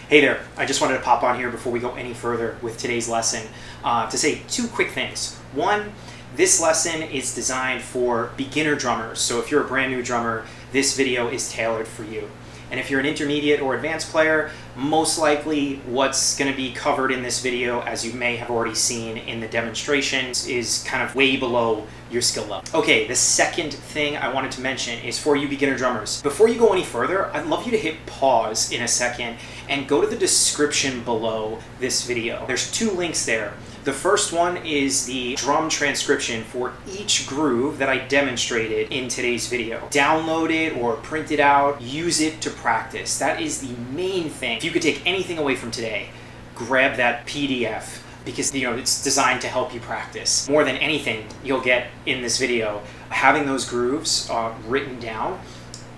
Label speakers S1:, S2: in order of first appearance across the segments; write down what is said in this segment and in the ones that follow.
S1: Hey there, I just wanted to pop on here before we go any further with today's lesson to say two quick things. One, this lesson is designed for beginner drummers, so if you're a brand new drummer, this video is tailored for you. And if you're an intermediate or advanced player, most likely what's going to be covered in this video, as you may have already seen in the demonstrations, is kind of way below your skill level. Okay, the second thing I wanted to mention is for you beginner drummers. Before you go any further, I'd love you to hit pause in a second and go to the description below this video. There's two links there. The first one is the drum transcription for each groove that I demonstrated in today's video. Download it or print it out, use it to practice. That is the main thing. If you could take anything away from today, grab that PDF because it's designed to help you practice. More than anything you'll get in this video, having those grooves written down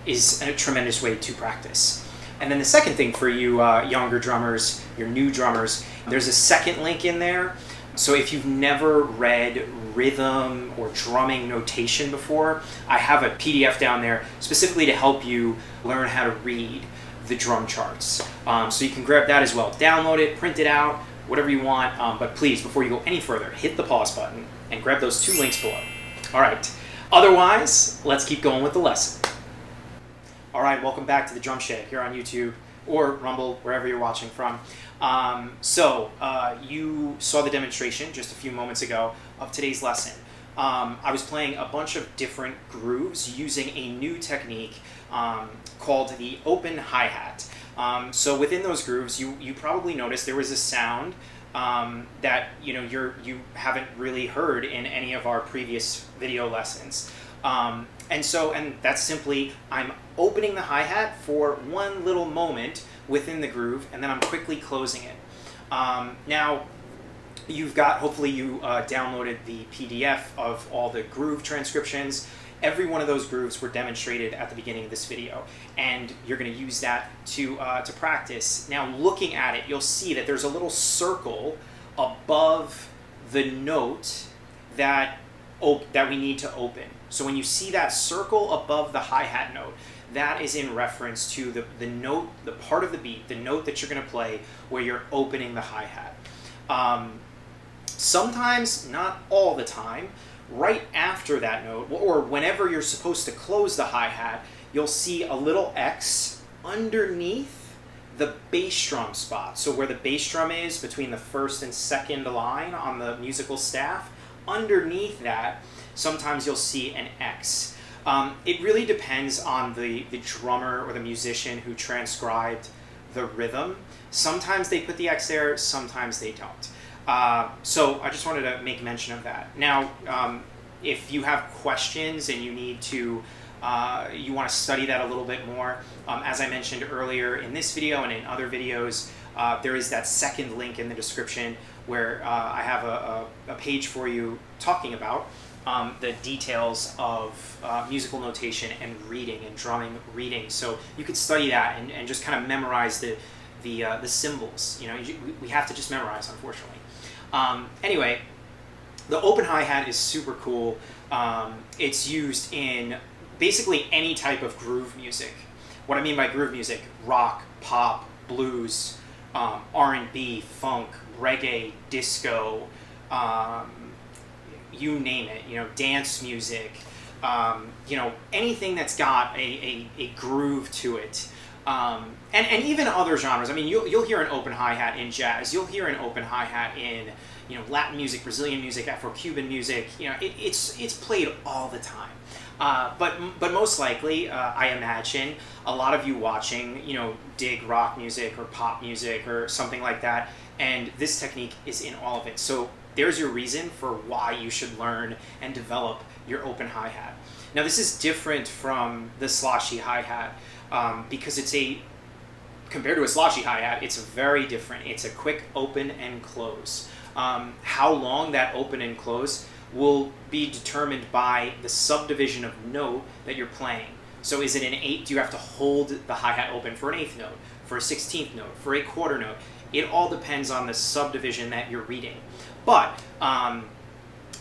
S1: is a tremendous way to practice. And then the second thing for you younger drummers, your new drummers, there's a second link in there. So if you've never read rhythm or drumming notation before, I have a PDF down there specifically to help you learn how to read the drum charts. So you can grab that as well. Download it, print it out, whatever you want. But please, before you go any further, hit the pause button and grab those two links below. All right. Otherwise, let's keep going with the lesson. All right, welcome back to the DrumShed here on YouTube or Rumble, wherever you're watching from. You saw the demonstration just a few moments ago of today's lesson. I was playing a bunch of different grooves using a new technique called the open hi-hat. So within those grooves, you probably noticed there was a sound that you haven't really heard in any of our previous video lessons. And that's simply, I'm opening the hi-hat for one little moment within the groove, and then I'm quickly closing it. Now, hopefully you downloaded the PDF of all the groove transcriptions. Every one of those grooves were demonstrated at the beginning of this video, and you're going to use that to practice. Now, looking at it, you'll see that there's a little circle above the note that we need to open. So when you see that circle above the hi-hat note, that is in reference to the note, the part of the beat, the note that you're going to play where you're opening the hi-hat. Sometimes, not all the time, right after that note, or whenever you're supposed to close the hi-hat, you'll see a little X underneath the bass drum spot. So where the bass drum is between the first and second line on the musical staff, underneath that, sometimes you'll see an X. It really depends on the drummer or the musician who transcribed the rhythm. Sometimes they put the X there, sometimes they don't. So I just wanted to make mention of that. Now, if you have questions and you need to, you want to study that a little bit more, as I mentioned earlier in this video and in other videos, there is that second link in the description where I have a page for you talking about the details of musical notation and reading and drumming reading. So you could study that and just kind of memorize the symbols. We have to just memorize, unfortunately. Anyway, the open hi-hat is super cool. It's used in basically any type of groove music. What I mean by groove music: rock, pop, blues, R&B, funk, reggae, disco, you name it, dance music, anything that's got a groove to it. And even other genres. I mean, you'll hear an open hi-hat in jazz. You'll hear an open hi-hat in, Latin music, Brazilian music, Afro-Cuban music. It's played all the time. But most likely, I imagine a lot of you watching, dig rock music or pop music or something like that. And this technique is in all of it. So there's your reason for why you should learn and develop your open hi-hat. Now, this is different from the sloshy hi-hat because compared to a sloshy hi-hat, it's very different. It's a quick open and close. How long that open and close will be determined by the subdivision of note that you're playing. So is it an 8? Do you have to hold the hi-hat open for an 8th note, for a 16th note, for a quarter note? It all depends on the subdivision that you're reading. But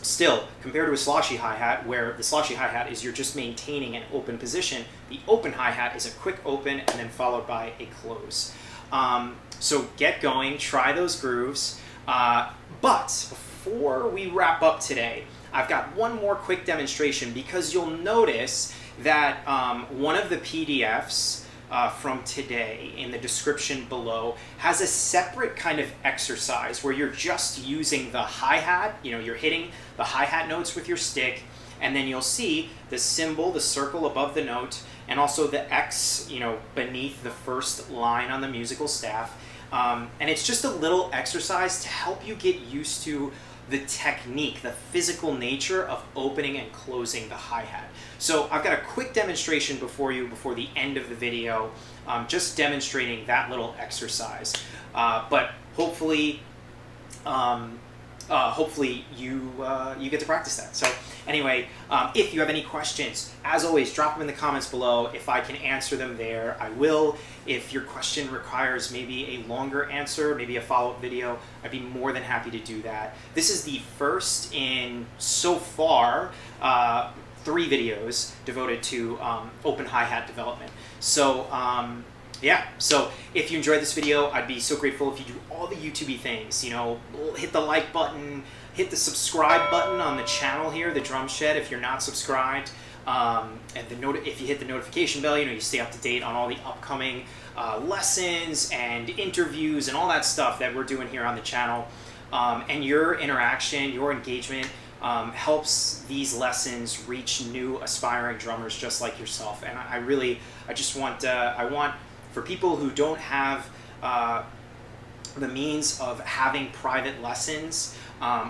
S1: still, compared to a sloshy hi-hat, where the sloshy hi-hat is you're just maintaining an open position, the open hi-hat is a quick open and then followed by a close. So get going, try those grooves. But before we wrap up today, I've got one more quick demonstration, because you'll notice that one of the PDFs from today in the description below has a separate kind of exercise where you're just using the hi-hat. You're hitting the hi-hat notes with your stick, and then you'll see the symbol, the circle above the note, and also the X, beneath the first line on the musical staff. And it's just a little exercise to help you get used to the technique, the physical nature of opening and closing the hi-hat. So I've got a quick demonstration before the end of the video, just demonstrating that little exercise. But hopefully you get to practice that. So anyway, if you have any questions, as always, drop them in the comments below. If I can answer them there, I will. If your question requires maybe a longer answer, maybe a follow-up video, I'd be more than happy to do that. This is the first in, so far, 3 videos devoted to open hi-hat development. So yeah, so if you enjoyed this video, I'd be so grateful if you do all the YouTube-y things. Hit the like button, hit the subscribe button on the channel here, the DrumShed, if you're not subscribed. And if you hit the notification bell, you stay up to date on all the upcoming lessons and interviews and all that stuff that we're doing here on the channel. And your interaction, your engagement helps these lessons reach new aspiring drummers just like yourself. And I want for people who don't have the means of having private lessons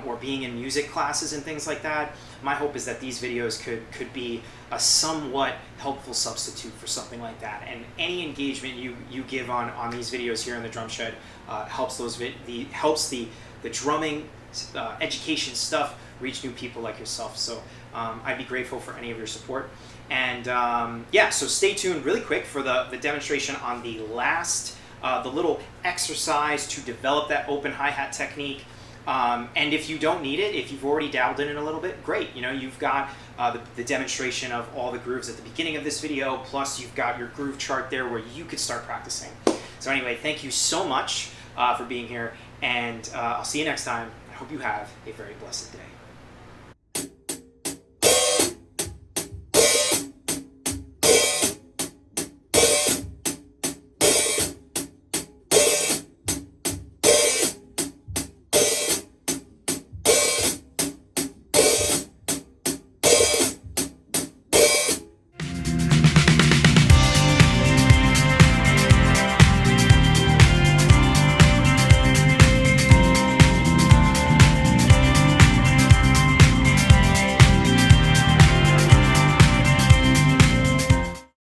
S1: or being in music classes and things like that, my hope is that these videos could be a somewhat helpful substitute for something like that. And any engagement you give on these videos here in the DrumShed helps the drumming education stuff reach new people like yourself. So I'd be grateful for any of your support. And yeah, so stay tuned really quick for the demonstration on the last, the little exercise to develop that open hi-hat technique. And if you don't need it, if you've already dabbled in it a little bit, great. You've got the demonstration of all the grooves at the beginning of this video, plus you've got your groove chart there where you could start practicing. So anyway, thank you so much for being here, and I'll see you next time. I hope you have a very blessed day.